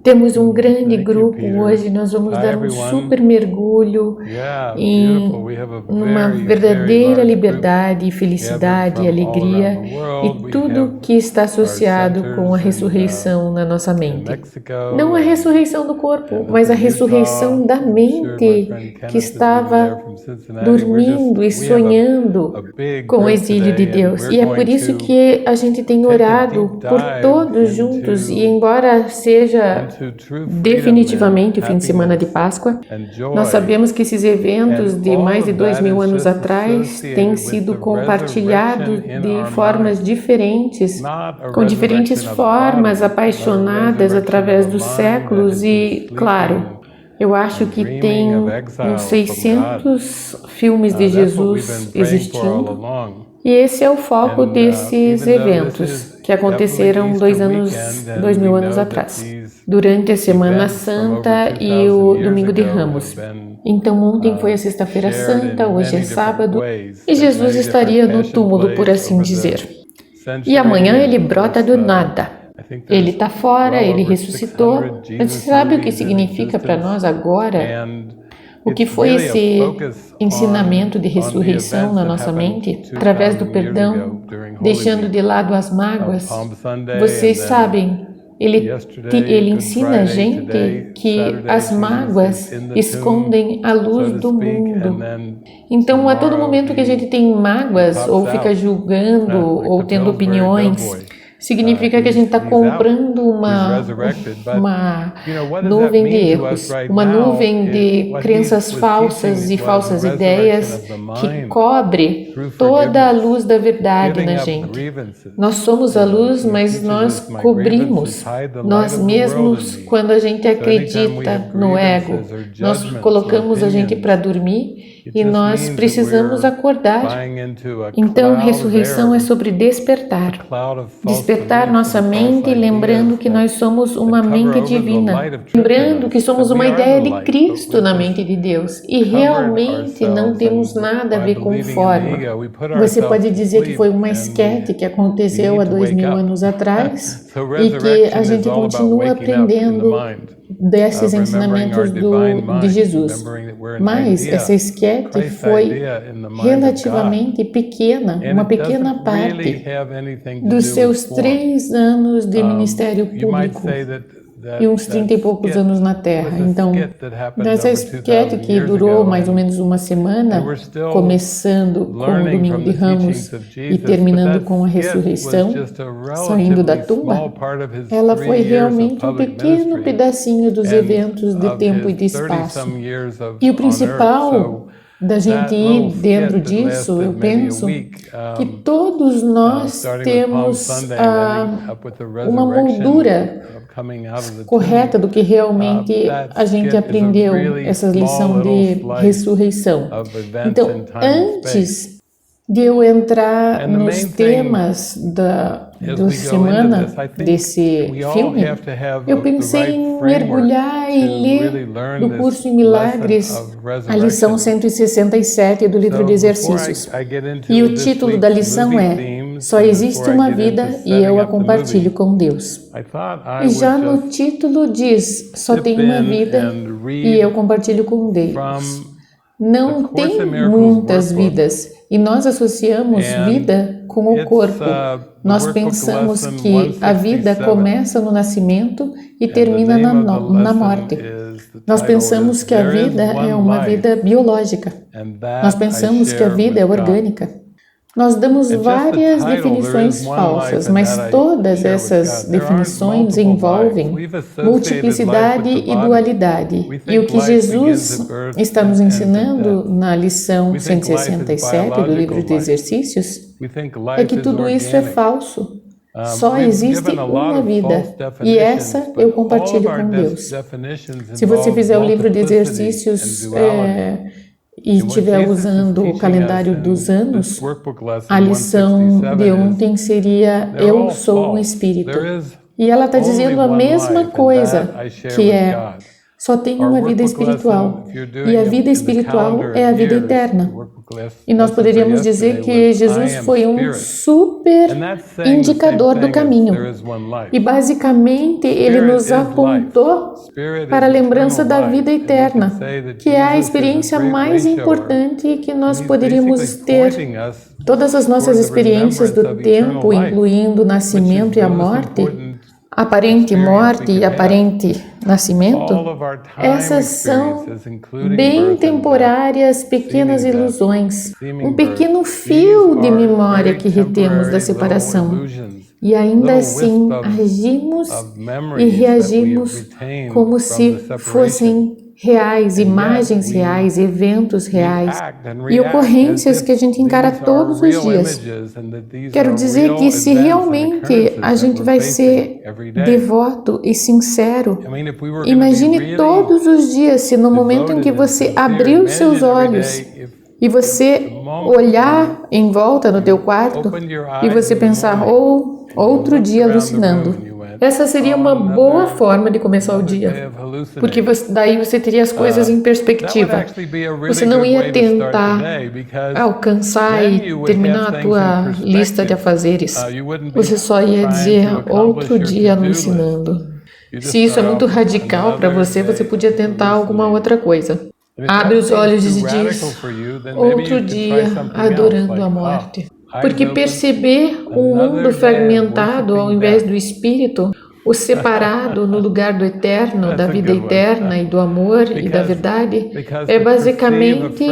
Temos um grande grupo hoje, nós vamos dar um super mergulho em uma verdadeira liberdade, felicidade, alegria e tudo que está associado com a ressurreição na nossa mente. Não a ressurreição do corpo, mas a ressurreição da mente que estava dormindo e sonhando com o exílio de Deus. E é por isso que a gente tem orado por todos juntos, e embora seja definitivamente o fim de semana de Páscoa, nós sabemos que esses eventos de mais de 2000 anos atrás têm sido compartilhados de formas diferentes, com diferentes formas apaixonadas através dos séculos e, claro, eu acho que tem uns 600 filmes de Jesus existindo, e esse é o foco desses eventos que aconteceram 2000 anos atrás, durante a Semana Santa e o Domingo de Ramos. Então ontem foi a Sexta-feira Santa, hoje é sábado, e Jesus estaria no túmulo, por assim dizer. E amanhã ele brota do nada. Ele está fora, ele ressuscitou. Mas você sabe o que significa para nós agora? O que foi esse ensinamento de ressurreição na nossa mente? Através do perdão, deixando de lado as mágoas. Vocês sabem, ele ensina a gente que as mágoas escondem a luz do mundo. Então, a todo momento que a gente tem mágoas, ou fica julgando, ou tendo opiniões, significa que a gente está comprando uma nuvem de erros, uma nuvem de crenças falsas e falsas ideias que cobre toda a luz da verdade na gente. Nós somos a luz, mas nós cobrimos nós mesmos quando a gente acredita no ego. Nós colocamos a gente para dormir e nós precisamos acordar. Então, ressurreição é sobre despertar. Despertar nossa mente, lembrando que nós somos uma mente divina. Lembrando que somos uma ideia de Cristo na mente de Deus. E realmente não temos nada a ver com forma. Você pode dizer que foi uma esquete que aconteceu há 2000 anos atrás e que a gente continua aprendendo desses ensinamentos de Jesus. Mas essa esquete foi relativamente pequena, uma pequena parte dos seus 3 anos de ministério público e uns 30 e poucos anos na Terra. Então, nessa esquete que durou mais ou menos uma semana, começando com o Domingo de Ramos e terminando com a ressurreição, saindo da tumba, ela foi realmente um pequeno pedacinho dos eventos de tempo e de espaço. E o principal da gente ir dentro disso, eu penso que todos nós temos uma moldura correta do que realmente a gente aprendeu, essa lição de ressurreição. Então, antes de eu entrar nos temas da semana desse filme, eu pensei em mergulhar e ler do curso em Milagres a lição 167 do livro de exercícios. E o título da lição é Só existe uma vida e eu a compartilho com Deus. E já no título diz Só tem uma vida e eu compartilho com Deus. Não tem muitas vidas e nós associamos vida com o corpo. Nós pensamos que a vida começa no nascimento e termina na morte. Nós pensamos que a vida é uma vida biológica. Nós pensamos que a vida é orgânica. Nós damos várias definições falsas, mas todas essas definições envolvem multiplicidade e dualidade. E o que Jesus está nos ensinando na lição 167 do livro de exercícios é que tudo isso é falso. Só existe uma vida, e essa eu compartilho com Deus. Se você fizer o livro de exercícios e estiver usando o calendário dos anos, a lição de ontem seria Eu sou um Espírito. E ela está dizendo a mesma coisa, que é só tem uma vida espiritual. E a vida espiritual é a vida eterna. E nós poderíamos dizer que Jesus foi um super indicador do caminho. E basicamente ele nos apontou para a lembrança da vida eterna, que é a experiência mais importante que nós poderíamos ter. Todas as nossas experiências do tempo, incluindo o nascimento e a morte, aparente morte e aparente nascimento, essas são bem temporárias pequenas ilusões, um pequeno fio de memória que retemos da separação. E ainda assim agimos e reagimos como se fossem reais, imagens reais, eventos reais e ocorrências que a gente encara todos os dias. Quero dizer que se realmente a gente vai ser devoto e sincero, imagine todos os dias se no momento em que você abrir os seus olhos e você olhar em volta no teu quarto e você pensar, outro dia alucinando. Essa seria uma boa forma de começar o dia, porque daí você teria as coisas em perspectiva. Você não ia tentar alcançar e terminar a tua lista de afazeres. Você só ia dizer outro dia alucinando. Se isso é muito radical para você, você podia tentar alguma outra coisa. Abre os olhos e diz, outro dia adorando a morte. Porque perceber um mundo fragmentado ao invés do espírito, o separado no lugar do eterno, da vida eterna e do amor e da verdade, é basicamente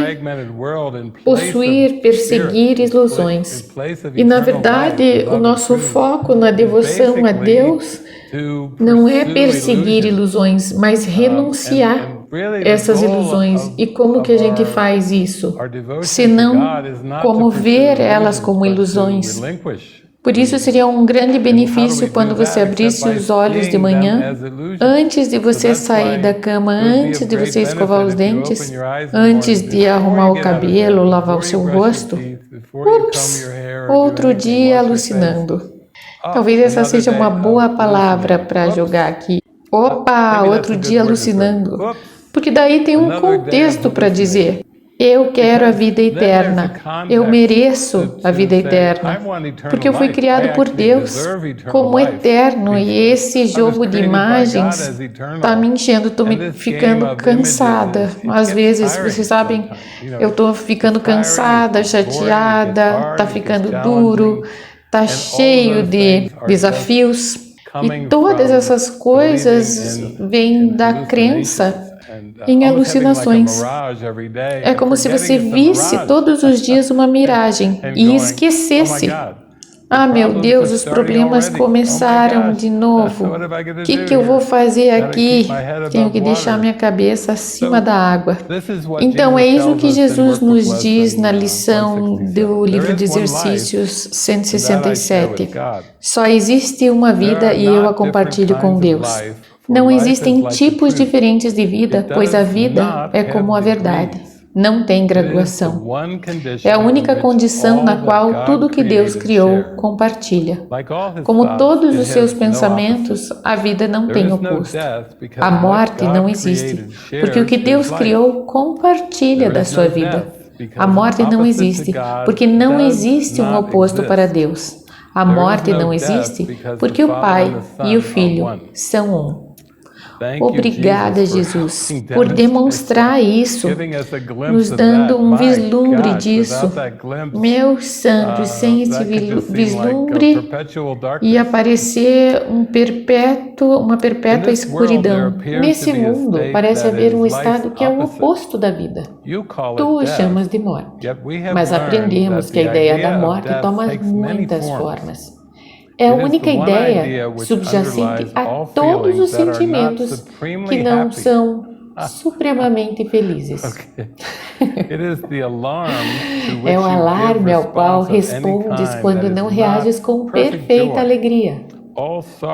possuir, perseguir ilusões. E na verdade, o nosso foco na devoção a Deus não é perseguir ilusões, mas renunciar essas ilusões. E como que a gente faz isso? Senão, como ver elas como ilusões. Por isso seria um grande benefício quando você abrisse os olhos de manhã, antes de você sair da cama, antes de você escovar os dentes, antes de arrumar o cabelo, lavar o seu rosto. Ups! Outro dia alucinando. Talvez essa seja uma boa palavra para jogar aqui. Opa! Outro dia alucinando. Porque daí tem um contexto para dizer, eu quero a vida eterna, eu mereço a vida eterna, porque eu fui criado por Deus como eterno e esse jogo de imagens está me enchendo, estou ficando cansada. Às vezes, vocês sabem, eu estou ficando cansada, chateada, está ficando duro, está cheio de desafios e todas essas coisas vêm da crença em alucinações. É como se você visse todos os dias uma miragem e esquecesse. Ah, meu Deus, os problemas começaram de novo. O que eu vou fazer aqui? Tenho que deixar minha cabeça acima da água. Então, é isso que Jesus nos diz na lição do livro de exercícios 167. Só existe uma vida e eu a compartilho com Deus. Não existem tipos diferentes de vida, pois a vida é como a verdade. Não tem graduação. É a única condição na qual tudo que Deus criou compartilha. Como todos os seus pensamentos, a vida não tem oposto. A morte não existe, porque o que Deus criou compartilha da sua vida. A morte não existe, porque não existe um oposto para Deus. A morte não existe, porque o Pai e o Filho são um. Obrigada, Jesus, por demonstrar isso, nos dando um vislumbre disso. Meus santos, sem esse vislumbre ia aparecer uma perpétua escuridão. Nesse mundo parece haver um estado que é o oposto da vida. Tu o chamas de morte, mas aprendemos que a ideia da morte toma muitas formas. É a única ideia subjacente a todos os sentimentos que não são supremamente felizes. É o alarme ao qual respondes quando não reages com perfeita alegria.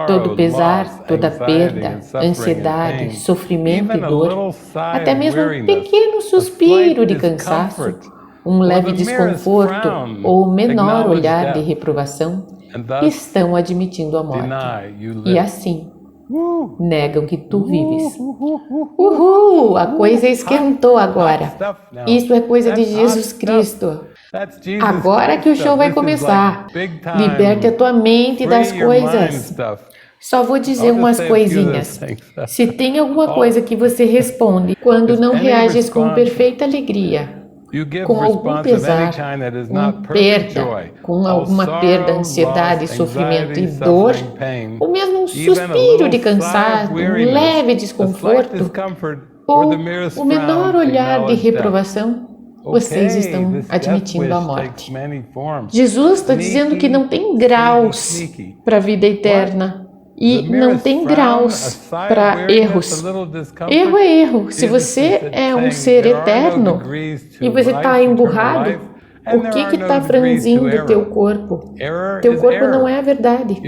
Todo pesar, toda perda, ansiedade, sofrimento e dor, até mesmo um pequeno suspiro de cansaço, um leve desconforto ou menor olhar de reprovação, estão admitindo a morte. E assim, negam que tu vives. Uhul! A coisa esquentou agora. Isso é coisa de Jesus Cristo. Agora que o show vai começar. Liberte a tua mente das coisas. Só vou dizer umas coisinhas. Se tem alguma coisa que você responde quando não reages com perfeita alegria, com algum pesar, com alguma perda, ansiedade, sofrimento e dor, ou mesmo um suspiro de cansaço, um leve desconforto, ou o menor olhar de reprovação, vocês estão admitindo a morte. Jesus está dizendo que não tem graus para a vida eterna. E não tem graus para erros. Erro é erro. Se você é um ser eterno e você está emburrado, o que está franzindo teu corpo? Teu corpo não é a verdade.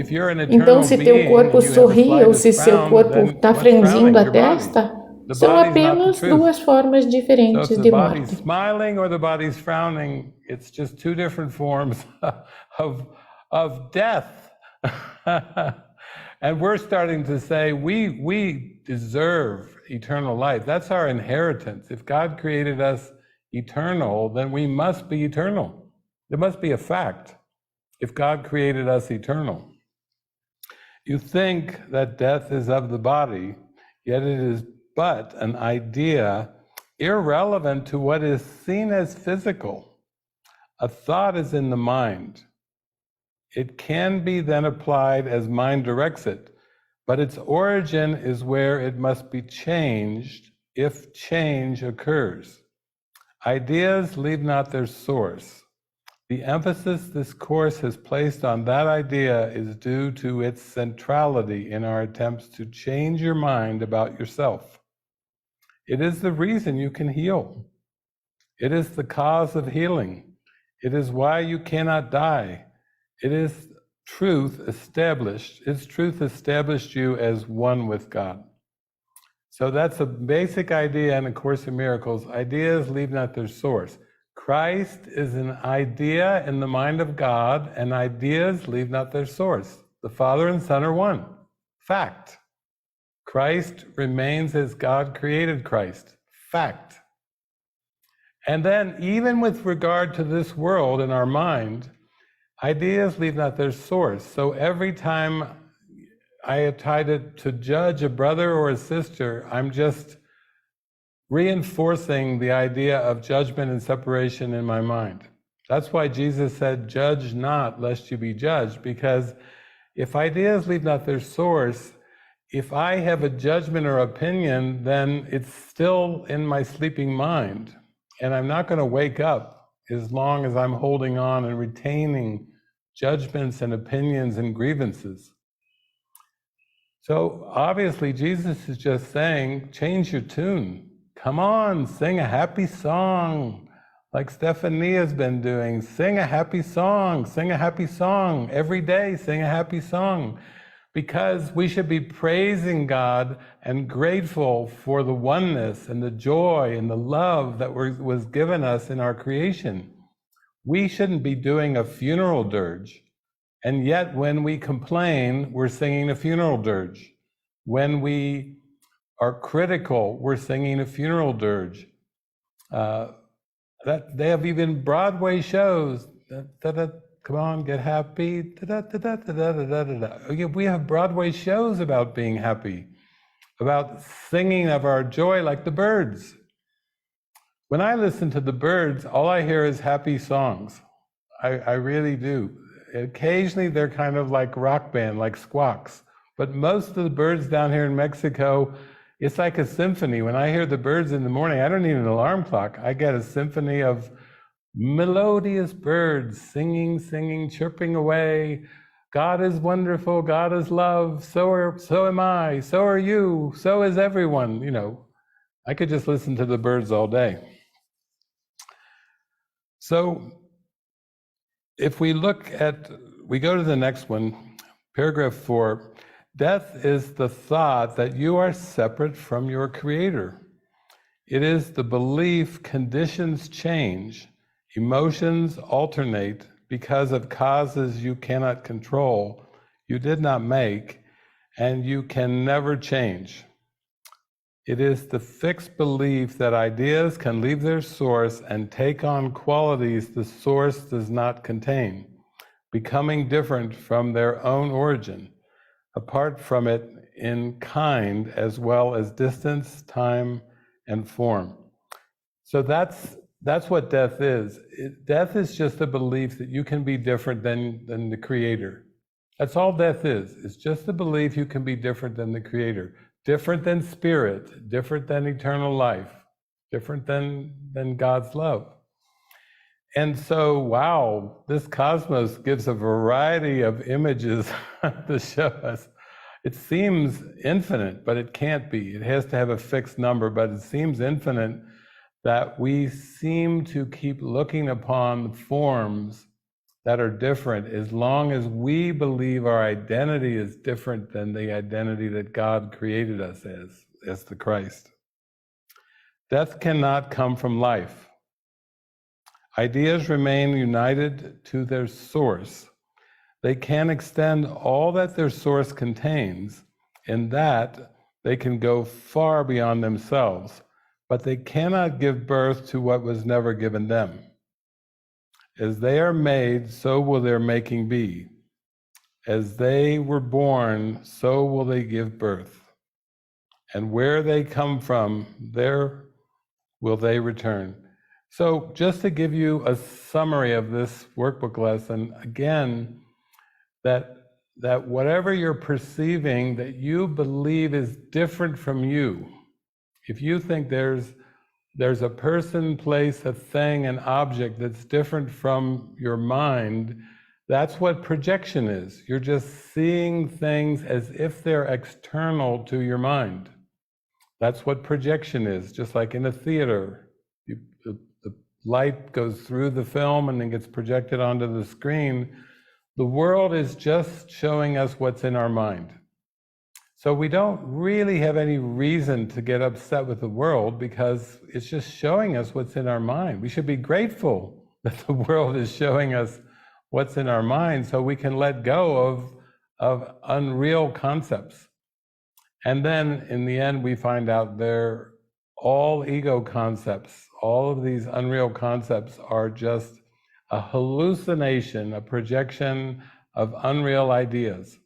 Então, se teu corpo sorri ou se seu corpo está franzindo a testa, são apenas duas formas diferentes de morte. Smiling or the body's frowning, it's just two different forms of death. And we're starting to say we deserve eternal life. That's our inheritance. If God created us eternal, then we must be eternal. It must be a fact if God created us eternal. You think that death is of the body, yet it is but an idea irrelevant to what is seen as physical. A thought is in the mind. It can be then applied as mind directs it, but its origin is where it must be changed if change occurs. Ideas leave not their source. The emphasis this course has placed on that idea is due to its centrality in our attempts to change your mind about yourself. It is the reason you can heal. It is the cause of healing. It is why you cannot die. It is truth established. Its truth established you as one with God. So that's a basic idea in A Course in Miracles. Ideas leave not their source. Christ is an idea in the mind of God, and ideas leave not their source. The Father and Son are one. Fact. Christ remains as God created Christ. Fact. And then, even with regard to this world in our mind, ideas leave not their source. So every time I try to judge a brother or a sister, I'm just reinforcing the idea of judgment and separation in my mind. That's why Jesus said, judge not lest you be judged, because if ideas leave not their source, if I have a judgment or opinion, then it's still in my sleeping mind, and I'm not going to wake up as long as I'm holding on and retaining judgments and opinions and grievances. So obviously Jesus is just saying, change your tune. Come on, sing a happy song, like Stephania's been doing. Sing a happy song, sing a happy song. Every day, sing a happy song. Because we should be praising God and grateful for the oneness and the joy and the love that was given us in our creation. We shouldn't be doing a funeral dirge. And yet when we complain, we're singing a funeral dirge. When we are critical, we're singing a funeral dirge. That they have even Broadway shows. Come on, get happy. We have Broadway shows about being happy, about singing of our joy like the birds. When I listen to the birds, all I hear is happy songs. I really do. Occasionally they're kind of like rock band, like squawks. But most of the birds down here in Mexico, it's like a symphony. When I hear the birds in the morning, I don't need an alarm clock. I get a symphony of melodious birds singing, singing, chirping away. God is wonderful, God is love, so am I, so are you, so is everyone. You know, I could just listen to the birds all day. So if we go to the next one, paragraph 4, death is the thought that you are separate from your Creator. It is the belief conditions change, emotions alternate because of causes you cannot control, you did not make, and you can never change. It is the fixed belief that ideas can leave their source and take on qualities the source does not contain, becoming different from their own origin, apart from it in kind as well as distance, time, and form. So that's what death is. Death is just a belief that you can be different than the Creator. That's all death is. It's just the belief you can be different than the Creator. Different than spirit, different than eternal life, different than God's love. And so, wow, this cosmos gives a variety of images to show us. It seems infinite, but it can't be. It has to have a fixed number, but it seems infinite that we seem to keep looking upon forms that are different as long as we believe our identity is different than the identity that God created us as the Christ. Death cannot come from life. Ideas remain united to their source. They can extend all that their source contains, in that they can go far beyond themselves, but they cannot give birth to what was never given them. As they are made, so will their making be. As they were born, so will they give birth. And where they come from, there will they return. So just to give you a summary of this workbook lesson, again, that whatever you're perceiving that you believe is different from you, if you think there's a person, place, a thing, an object that's different from your mind, that's what projection is. You're just seeing things as if they're external to your mind. That's what projection is, just like in a theater. The light goes through the film and then gets projected onto the screen. The world is just showing us what's in our mind. So we don't really have any reason to get upset with the world because it's just showing us what's in our mind. We should be grateful that the world is showing us what's in our mind so we can let go of unreal concepts. And then in the end, we find out they're all ego concepts. All of these unreal concepts are just a hallucination, a projection of unreal ideas.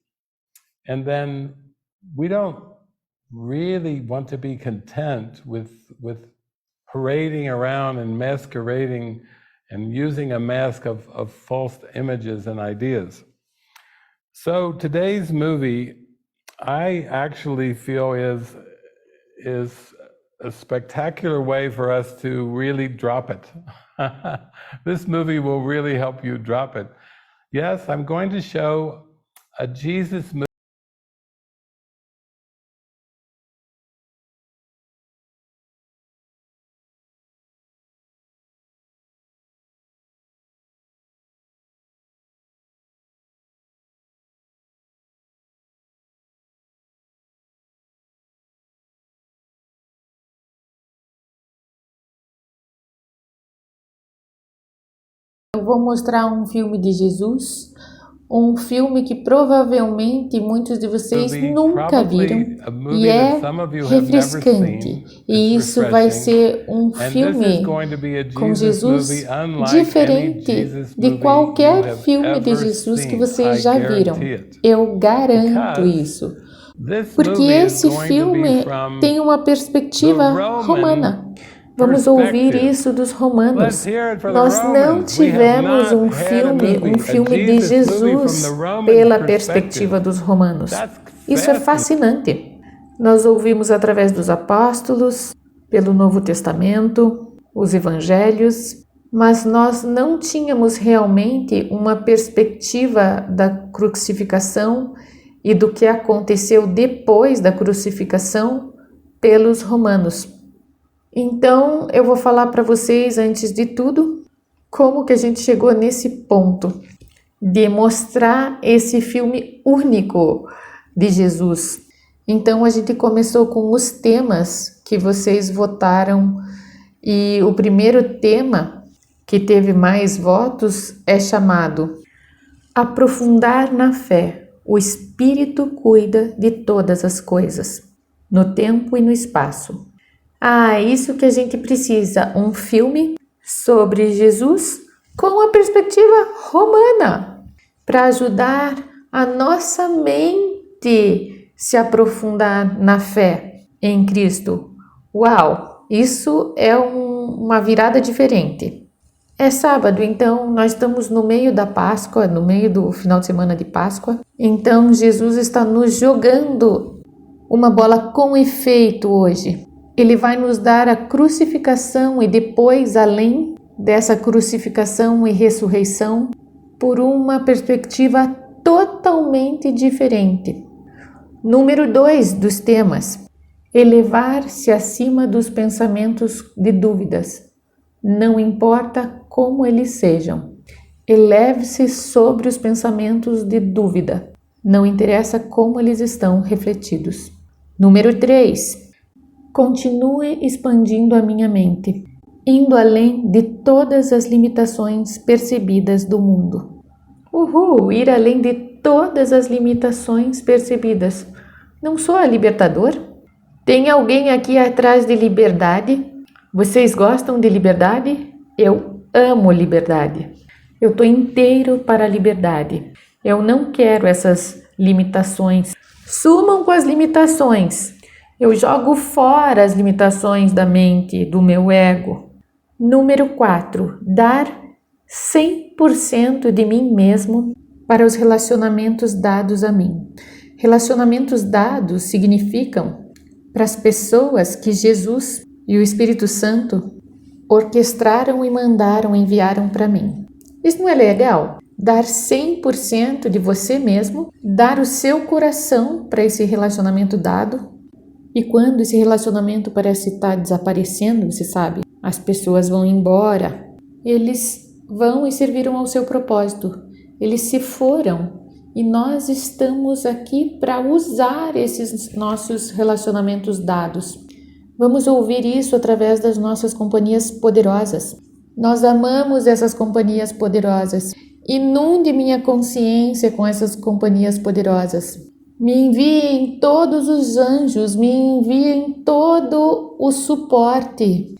And then we don't really want to be content with parading around and masquerading and using a mask of false images and ideas. So today's movie, I actually feel is a spectacular way for us to really drop it. This movie will really help you drop it. Yes, I'm going to show a Jesus movie. Eu vou mostrar um filme de Jesus, um filme que provavelmente muitos de vocês nunca viram e é refrescante. E isso vai ser um filme com Jesus diferente de qualquer filme de Jesus que vocês já viram. Eu garanto isso. Porque esse filme tem uma perspectiva romana. Vamos ouvir isso dos romanos. Nós não tivemos um filme de Jesus pela perspectiva dos romanos. Isso é fascinante. Nós ouvimos através dos apóstolos, pelo Novo Testamento, os evangelhos, mas nós não tínhamos realmente uma perspectiva da crucificação e do que aconteceu depois da crucificação pelos romanos. Então, eu vou falar para vocês, antes de tudo, como que a gente chegou nesse ponto de mostrar esse filme único de Jesus. Então, a gente começou com os temas que vocês votaram e o primeiro tema que teve mais votos é chamado Aprofundar na Fé, O Espírito cuida de todas as coisas, no tempo e no espaço. Isso que a gente precisa, um filme sobre Jesus com a perspectiva romana, para ajudar a nossa mente se aprofundar na fé em Cristo. Uau, isso é uma virada diferente. É sábado, então nós estamos no meio da Páscoa, no meio do final de semana de Páscoa. Então Jesus está nos jogando uma bola com efeito hoje. Ele vai nos dar a crucificação e depois, além dessa crucificação e ressurreição, por uma perspectiva totalmente diferente. Número 2 dos temas: elevar-se acima dos pensamentos de dúvidas. Não importa como eles sejam. Eleve-se sobre os pensamentos de dúvida. Não interessa como eles estão refletidos. Número 3. Continue expandindo a minha mente, indo além de todas as limitações percebidas do mundo. Ir além de todas as limitações percebidas. Não sou a libertador? Tem alguém aqui atrás de liberdade? Vocês gostam de liberdade? Eu amo liberdade. Eu estou inteiro para a liberdade. Eu não quero essas limitações. Sumam com as limitações. Eu jogo fora as limitações da mente, do meu ego. Número 4. Dar 100% de mim mesmo para os relacionamentos dados a mim. Relacionamentos dados significam para as pessoas que Jesus e o Espírito Santo orquestraram e enviaram para mim. Isso não é legal? Dar 100% de você mesmo, dar o seu coração para esse relacionamento dado. E quando esse relacionamento parece estar desaparecendo, você sabe, as pessoas vão embora, eles vão e serviram ao seu propósito, eles se foram e nós estamos aqui para usar esses nossos relacionamentos dados. Vamos ouvir isso através das nossas companhias poderosas. Nós amamos essas companhias poderosas. Inunde minha consciência com essas companhias poderosas. Me enviem todos os anjos, me enviem todo o suporte.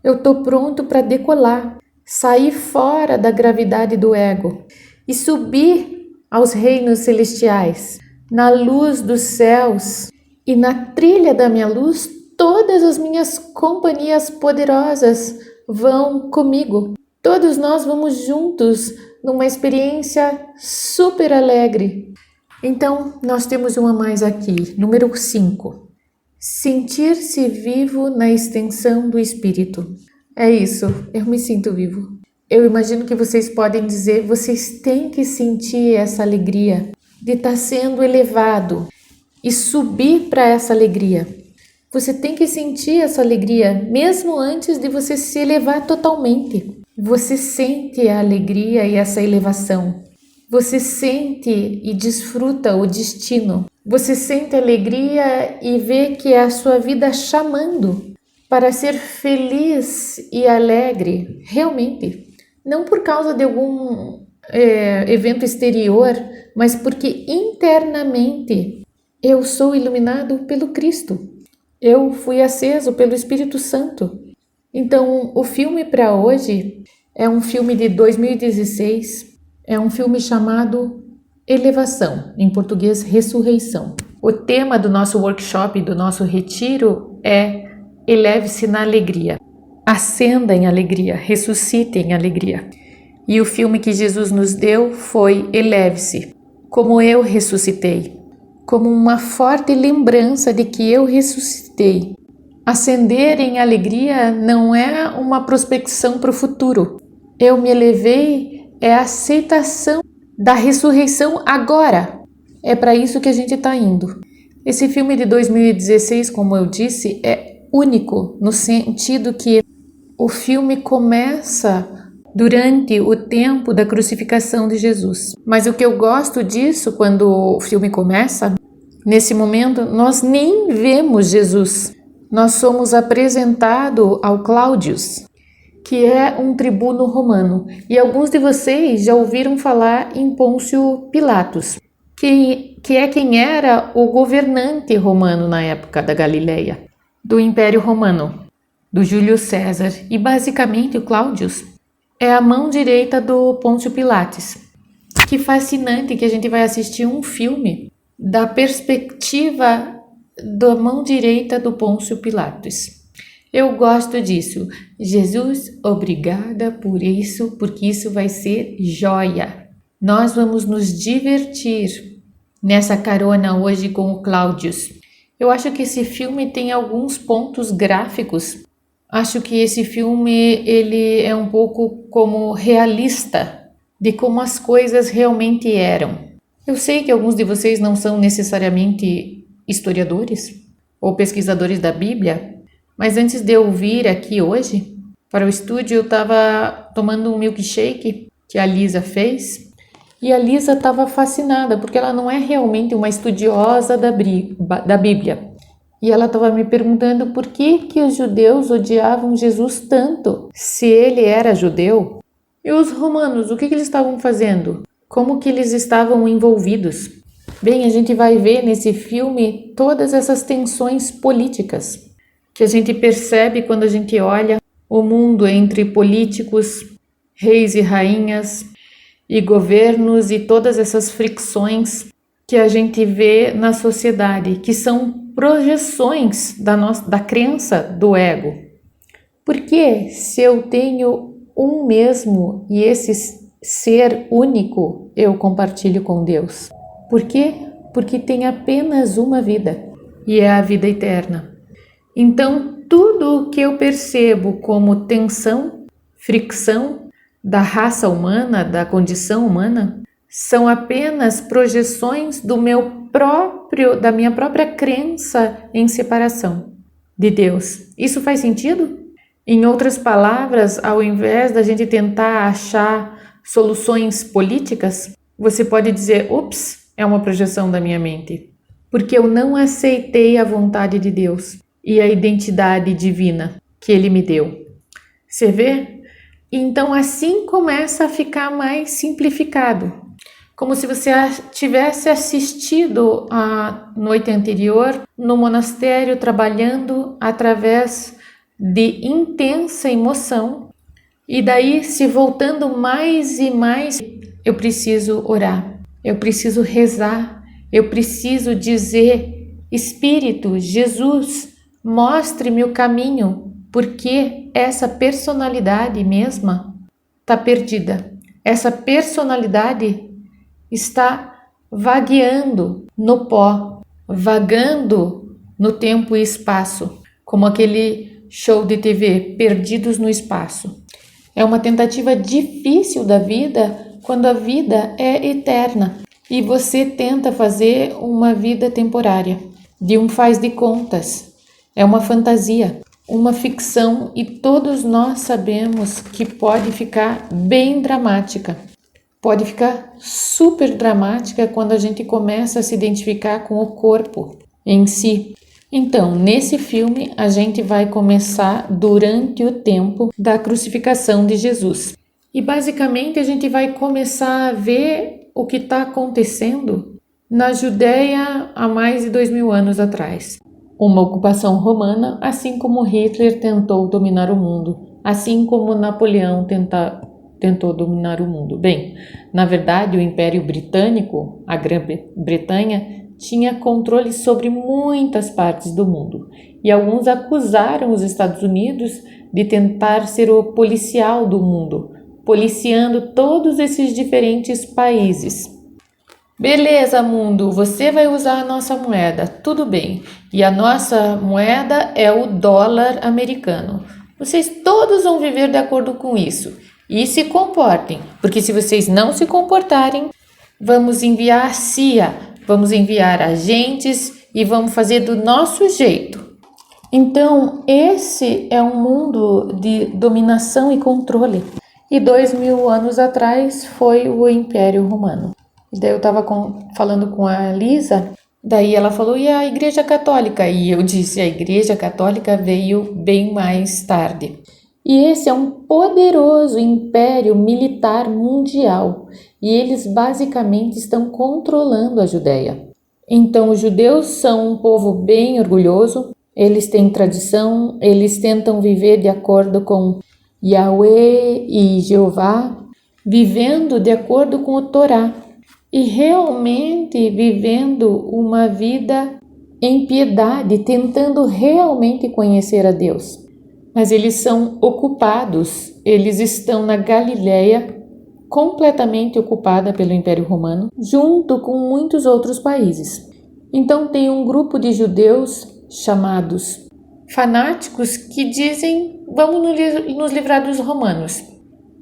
Eu estou pronto para decolar, sair fora da gravidade do ego e subir aos reinos celestiais. Na luz dos céus e na trilha da minha luz, todas as minhas companhias poderosas vão comigo. Todos nós vamos juntos numa experiência super alegre. Então, nós temos uma mais aqui, número 5. Sentir-se vivo na extensão do Espírito. É isso, eu me sinto vivo. Eu imagino que vocês podem dizer, vocês têm que sentir essa alegria de estar sendo elevado e subir para essa alegria. Você tem que sentir essa alegria, mesmo antes de você se elevar totalmente. Você sente a alegria e essa elevação. Você sente e desfruta o destino. Você sente alegria e vê que é a sua vida chamando para ser feliz e alegre, realmente. Não por causa de algum evento exterior, mas porque internamente eu sou iluminado pelo Cristo. Eu fui aceso pelo Espírito Santo. Então, o filme para hoje é um filme de 2016. É um filme chamado Elevação, em português, Ressurreição. O tema do nosso workshop, do nosso retiro é Eleve-se na alegria. Ascenda em alegria, ressuscite em alegria. E o filme que Jesus nos deu foi Eleve-se, como eu ressuscitei. Como uma forte lembrança de que eu ressuscitei. Ascender em alegria não é uma prospecção para o futuro. Eu me elevei, é a aceitação da ressurreição agora. É para isso que a gente está indo. Esse filme de 2016, como eu disse, é único no sentido que o filme começa durante o tempo da crucificação de Jesus. Mas o que eu gosto disso, quando o filme começa, nesse momento, nós nem vemos Jesus. Nós somos apresentados ao Cláudius, que é um tribuno romano. E alguns de vocês já ouviram falar em Pôncio Pilatos. que é quem era o governante romano na época da Galileia, do Império Romano, do Júlio César, e basicamente o Cláudius é a mão direita do Pôncio Pilatos. Que fascinante que a gente vai assistir um filme da perspectiva da mão direita do Pôncio Pilatos. Eu gosto disso. Jesus, obrigada por isso, porque isso vai ser joia. Nós vamos nos divertir nessa carona hoje com o Cláudius. Eu acho que esse filme tem alguns pontos gráficos. Acho que esse filme ele é um pouco como realista de como as coisas realmente eram. Eu sei que alguns de vocês não são necessariamente historiadores ou pesquisadores da Bíblia, mas antes de eu vir aqui hoje para o estúdio, eu estava tomando um milkshake que a Lisa fez. E a Lisa estava fascinada, porque ela não é realmente uma estudiosa da Bíblia. E ela estava me perguntando por que os judeus odiavam Jesus tanto, se ele era judeu. E os romanos, o que eles estavam fazendo? Como que eles estavam envolvidos? Bem, a gente vai ver nesse filme todas essas tensões políticas que a gente percebe quando a gente olha o mundo entre políticos, reis e rainhas, e governos e todas essas fricções que a gente vê na sociedade, que são projeções da crença do ego. Porque se eu tenho um mesmo e esse ser único, eu compartilho com Deus? Por quê? Porque tem apenas uma vida e é a vida eterna. Então, tudo o que eu percebo como tensão, fricção, da raça humana, da condição humana, são apenas projeções da minha própria crença em separação de Deus. Isso faz sentido? Em outras palavras, ao invés da gente tentar achar soluções políticas, você pode dizer, ups, é uma projeção da minha mente, porque eu não aceitei a vontade de Deus e a identidade divina que Ele me deu. Você vê? Então assim começa a ficar mais simplificado, como se você tivesse assistido a noite anterior no monastério trabalhando através de intensa emoção e daí se voltando mais e mais. Eu preciso orar, eu preciso rezar, eu preciso dizer, Espírito, Jesus, mostre-me o caminho, porque essa personalidade mesma está perdida. Essa personalidade está vagueando no pó, vagando no tempo e espaço, como aquele show de TV, Perdidos no Espaço. É uma tentativa difícil da vida quando a vida é eterna e você tenta fazer uma vida temporária, de um faz de contas. É uma fantasia, uma ficção, e todos nós sabemos que pode ficar bem dramática. Pode ficar super dramática quando a gente começa a se identificar com o corpo em si. Então, nesse filme, a gente vai começar durante o tempo da crucificação de Jesus. E basicamente a gente vai começar a ver o que está acontecendo na Judéia há mais de 2000 anos atrás. Uma ocupação romana, assim como Hitler tentou dominar o mundo, assim como Napoleão tentou dominar o mundo. Bem, na verdade, o Império Britânico, a Grã-Bretanha, tinha controle sobre muitas partes do mundo, e alguns acusaram os Estados Unidos de tentar ser o policial do mundo, policiando todos esses diferentes países. Beleza, mundo, você vai usar a nossa moeda, tudo bem. E a nossa moeda é o dólar americano. Vocês todos vão viver de acordo com isso. E se comportem, porque se vocês não se comportarem, vamos enviar CIA, vamos enviar agentes e vamos fazer do nosso jeito. Então, esse é um mundo de dominação e controle. E 2000 anos atrás foi o Império Romano. E daí eu estava falando com a Lisa, daí ela falou, e a Igreja Católica? E eu disse, a Igreja Católica veio bem mais tarde. E esse é um poderoso império militar mundial. e eles basicamente estão controlando a Judéia. Então os judeus são um povo bem orgulhoso, eles têm tradição, eles tentam viver de acordo com Yahweh e Jeová, vivendo de acordo com o Torá e realmente vivendo uma vida em piedade, tentando realmente conhecer a Deus. Mas eles são ocupados, eles estão na Galileia, completamente ocupada pelo Império Romano, junto com muitos outros países. Então tem um grupo de judeus chamados fanáticos que dizem: vamos nos livrar dos romanos,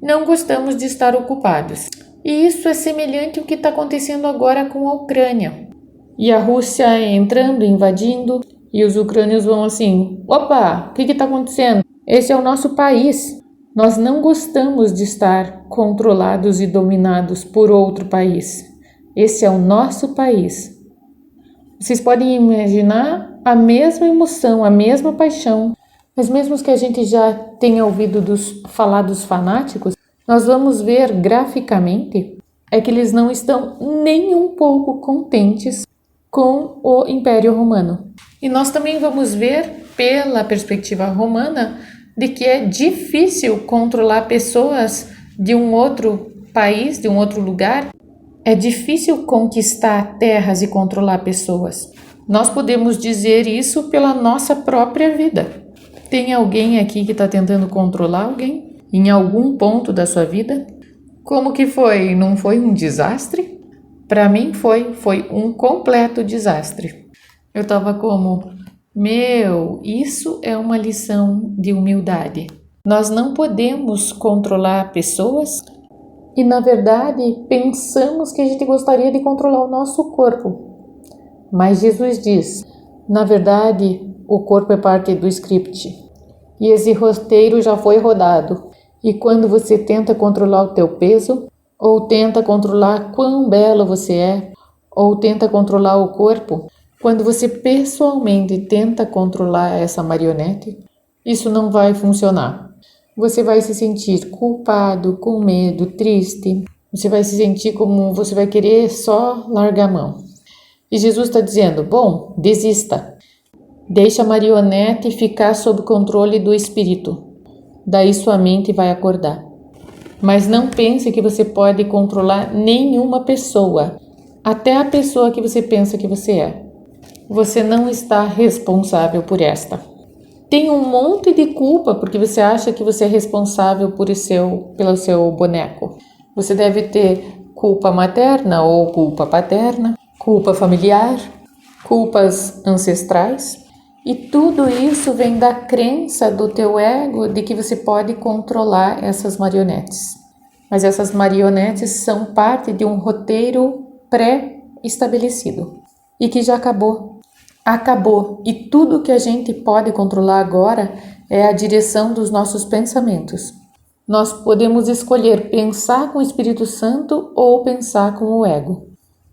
não gostamos de estar ocupados. E isso é semelhante ao que está acontecendo agora com a Ucrânia. E a Rússia entrando, invadindo, e os ucranianos vão assim: opa, o que está acontecendo? Esse é o nosso país. Nós não gostamos de estar controlados e dominados por outro país. Esse é o nosso país. Vocês podem imaginar a mesma emoção, a mesma paixão. Mas mesmo que a gente já tenha ouvido falar dos fanáticos, nós vamos ver graficamente é que eles não estão nem um pouco contentes com o Império Romano. E nós também vamos ver, pela perspectiva romana, de que é difícil controlar pessoas de um outro país, de um outro lugar. É difícil conquistar terras e controlar pessoas. Nós podemos dizer isso pela nossa própria vida. Tem alguém aqui que está tentando controlar alguém em algum ponto da sua vida? Como que foi? Não foi um desastre? Para mim foi um completo desastre. Eu estava como: isso é uma lição de humildade. Nós não podemos controlar pessoas e, na verdade, pensamos que a gente gostaria de controlar o nosso corpo. Mas Jesus diz: na verdade, o corpo é parte do script. E esse roteiro já foi rodado. E quando você tenta controlar o teu peso, ou tenta controlar quão belo você é, ou tenta controlar o corpo, quando você pessoalmente tenta controlar essa marionete, isso não vai funcionar. Você vai se sentir culpado, com medo, triste. Você vai se sentir como você vai querer só largar a mão. E Jesus está dizendo: bom, desista. Deixa a marionete ficar sob controle do espírito. Daí sua mente vai acordar. Mas não pense que você pode controlar nenhuma pessoa, até a pessoa que você pensa que você é. Você não está responsável por esta. Tem um monte de culpa porque você acha que você é responsável pelo seu boneco. Você deve ter culpa materna ou culpa paterna, culpa familiar, culpas ancestrais. E tudo isso vem da crença do teu ego de que você pode controlar essas marionetes. Mas essas marionetes são parte de um roteiro pré-estabelecido e que já acabou. Acabou. E tudo que a gente pode controlar agora é a direção dos nossos pensamentos. Nós podemos escolher pensar com o Espírito Santo ou pensar com o ego.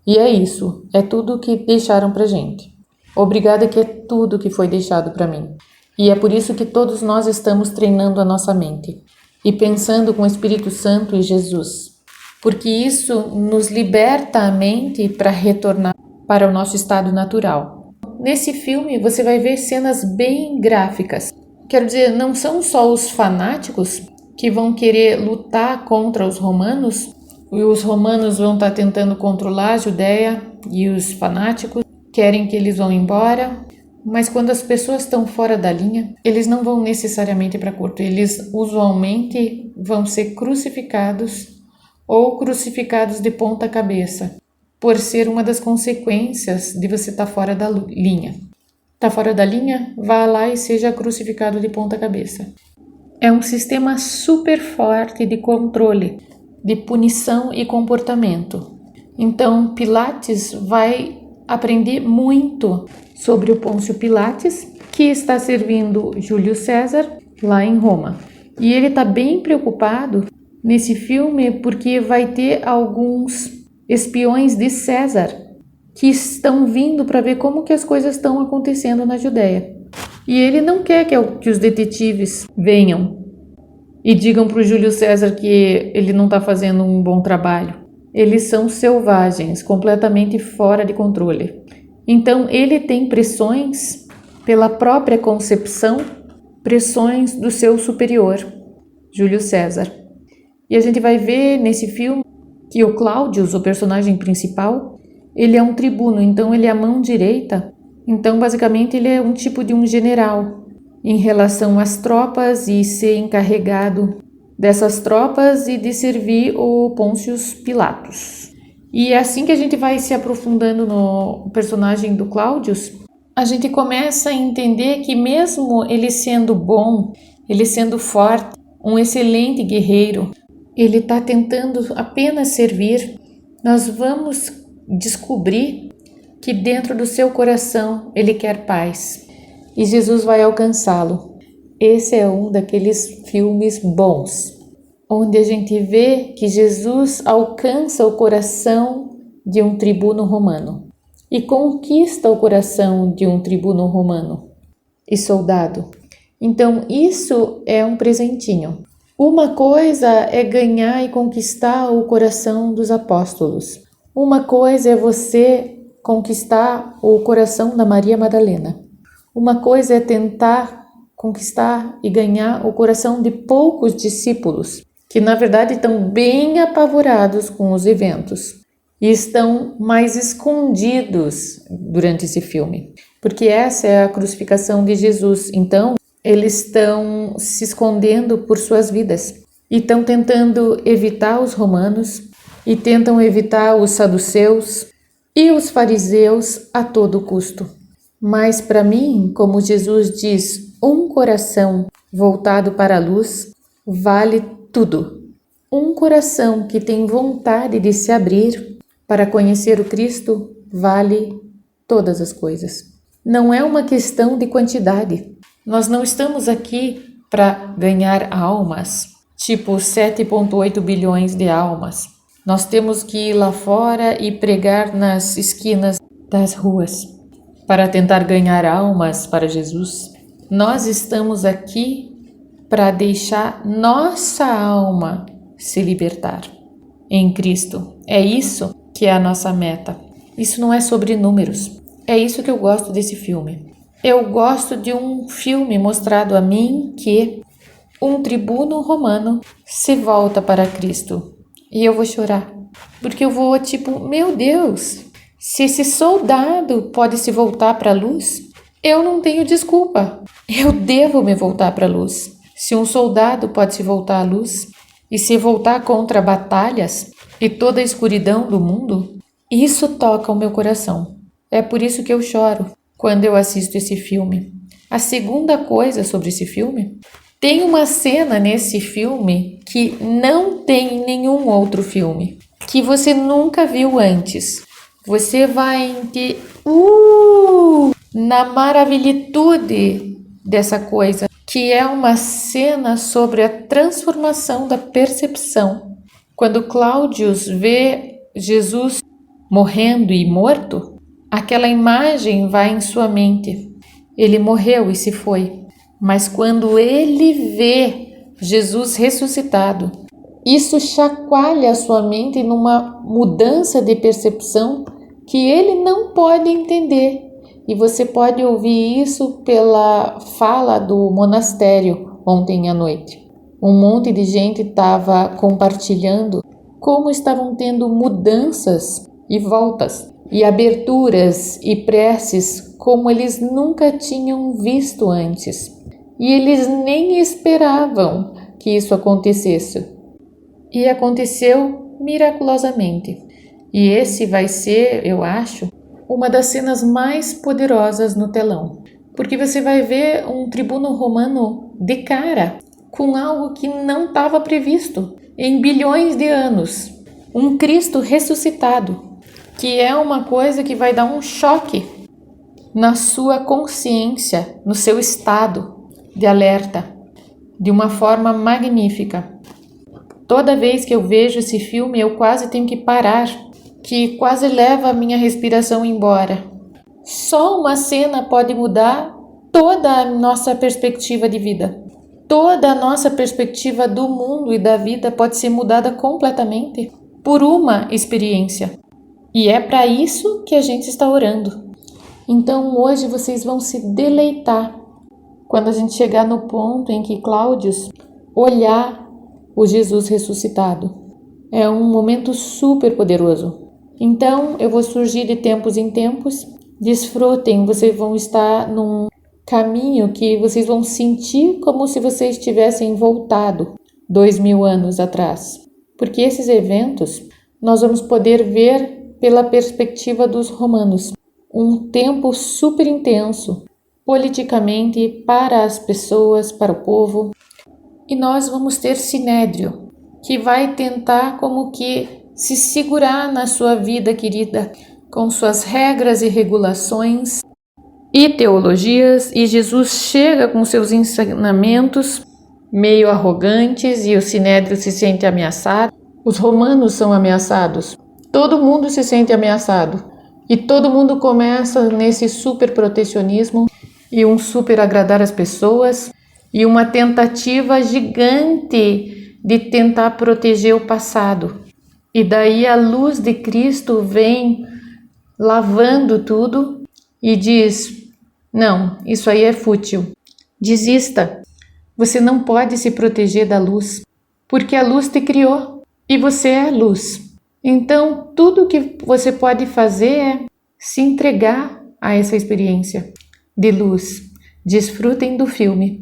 E é isso. É tudo que deixaram pra gente. Obrigada, que é tudo que foi deixado para mim. E é por isso que todos nós estamos treinando a nossa mente e pensando com o Espírito Santo e Jesus, porque isso nos liberta a mente para retornar para o nosso estado natural. Nesse filme você vai ver cenas bem gráficas. Quero dizer, não são só os fanáticos que vão querer lutar contra os romanos, e os romanos vão estar tentando controlar a Judéia, e os fanáticos querem que eles vão embora, mas quando as pessoas estão fora da linha, eles não vão necessariamente para a corte, eles usualmente vão ser crucificados ou crucificados de ponta cabeça, por ser uma das consequências de você estar fora da linha. Está fora da linha? Vá lá e seja crucificado de ponta cabeça. É um sistema super forte de controle, de punição e comportamento. Então, Pilates vai aprender muito sobre o Pôncio Pilates, que está servindo Júlio César lá em Roma. E ele está bem preocupado nesse filme porque vai ter alguns espiões de César que estão vindo para ver como que as coisas estão acontecendo na Judéia. E ele não quer que os detetives venham e digam para o Júlio César que ele não está fazendo um bom trabalho. eles são selvagens, completamente fora de controle. Então, ele tem pressões pela própria concepção, pressões do seu superior, Júlio César. E a gente vai ver nesse filme que o Cláudius, o personagem principal, ele é um tribuno, então ele é a mão direita. Então, basicamente, ele é um tipo de um general em relação às tropas e ser encarregado dessas tropas e de servir o Pôncio Pilatos. E é assim que a gente vai se aprofundando no personagem do Cláudius, a gente começa a entender que mesmo ele sendo bom, ele sendo forte, um excelente guerreiro, ele está tentando apenas servir. Nós vamos descobrir que dentro do seu coração ele quer paz e Jesus vai alcançá-lo. Esse é um daqueles filmes bons, onde a gente vê que Jesus alcança o coração de um tribuno romano e conquista o coração de um tribuno romano e soldado. Então isso é um presentinho. Uma coisa é ganhar e conquistar o coração dos apóstolos. Uma coisa é você conquistar o coração da Maria Madalena. Uma coisa é tentar conquistar e ganhar o coração de poucos discípulos, que na verdade estão bem apavorados com os eventos e estão mais escondidos durante esse filme, porque essa é a crucificação de Jesus. Então, eles estão se escondendo por suas vidas e estão tentando evitar os romanos e tentam evitar os saduceus e os fariseus a todo custo. Mas para mim, como Jesus diz, um coração voltado para a luz vale tudo. Um coração que tem vontade de se abrir para conhecer o Cristo vale todas as coisas. Não é uma questão de quantidade. Nós não estamos aqui para ganhar almas, tipo 7,8 bilhões de almas. Nós temos que ir lá fora e pregar nas esquinas das ruas para tentar ganhar almas para Jesus. Nós estamos aqui para deixar nossa alma se libertar em Cristo. É isso que é a nossa meta. Isso não é sobre números. É isso que eu gosto desse filme. Eu gosto de um filme mostrado a mim que um tribuno romano se volta para Cristo. E eu vou chorar. Porque eu vou meu Deus, se esse soldado pode se voltar para a luz, eu não tenho desculpa. Eu devo me voltar para a luz. Se um soldado pode se voltar à luz e se voltar contra batalhas e toda a escuridão do mundo, isso toca o meu coração. É por isso que eu choro quando eu assisto esse filme. A segunda coisa sobre esse filme, tem uma cena nesse filme que não tem em nenhum outro filme, que você nunca viu antes. Você vai ter na maravilhitude dessa coisa, que é uma cena sobre a transformação da percepção. Quando Cláudius vê Jesus morrendo e morto, aquela imagem vai em sua mente. Ele morreu e se foi. Mas quando ele vê Jesus ressuscitado, isso chacoalha a sua mente numa mudança de percepção que ele não pode entender. E você pode ouvir isso pela fala do monastério ontem à noite. Um monte de gente estava compartilhando como estavam tendo mudanças e voltas e aberturas e preces como eles nunca tinham visto antes. E eles nem esperavam que isso acontecesse. E aconteceu miraculosamente. E esse vai ser, eu acho, uma das cenas mais poderosas no telão. Porque você vai ver um tribuno romano de cara com algo que não estava previsto em bilhões de anos. Um Cristo ressuscitado, que é uma coisa que vai dar um choque na sua consciência, no seu estado de alerta, de uma forma magnífica. Toda vez que eu vejo esse filme, eu quase tenho que parar, que quase leva a minha respiração embora. Só uma cena pode mudar toda a nossa perspectiva de vida. Toda a nossa perspectiva do mundo e da vida pode ser mudada completamente por uma experiência. E é para isso que a gente está orando. Então hoje vocês vão se deleitar quando a gente chegar no ponto em que Cláudios olhar o Jesus ressuscitado. É um momento super poderoso. Então eu vou surgir de tempos em tempos. Desfrutem, vocês vão estar num caminho que vocês vão sentir como se vocês tivessem voltado 2000 anos atrás. Porque esses eventos nós vamos poder ver pela perspectiva dos romanos. Um tempo super intenso, politicamente, para as pessoas, para o povo. E nós vamos ter Sinédrio, que vai tentar como que se segurar na sua vida querida, com suas regras e regulações e teologias, e Jesus chega com seus ensinamentos meio arrogantes e o Sinédrio se sente ameaçado. Os romanos são ameaçados. Todo mundo se sente ameaçado. E todo mundo começa nesse super protecionismo e um super agradar as pessoas e uma tentativa gigante de tentar proteger o passado. E daí a luz de Cristo vem lavando tudo e diz: não, isso aí é fútil. Desista. Você não pode se proteger da luz, porque a luz te criou e você é luz. Então, tudo que você pode fazer é se entregar a essa experiência de luz. Desfrutem do filme.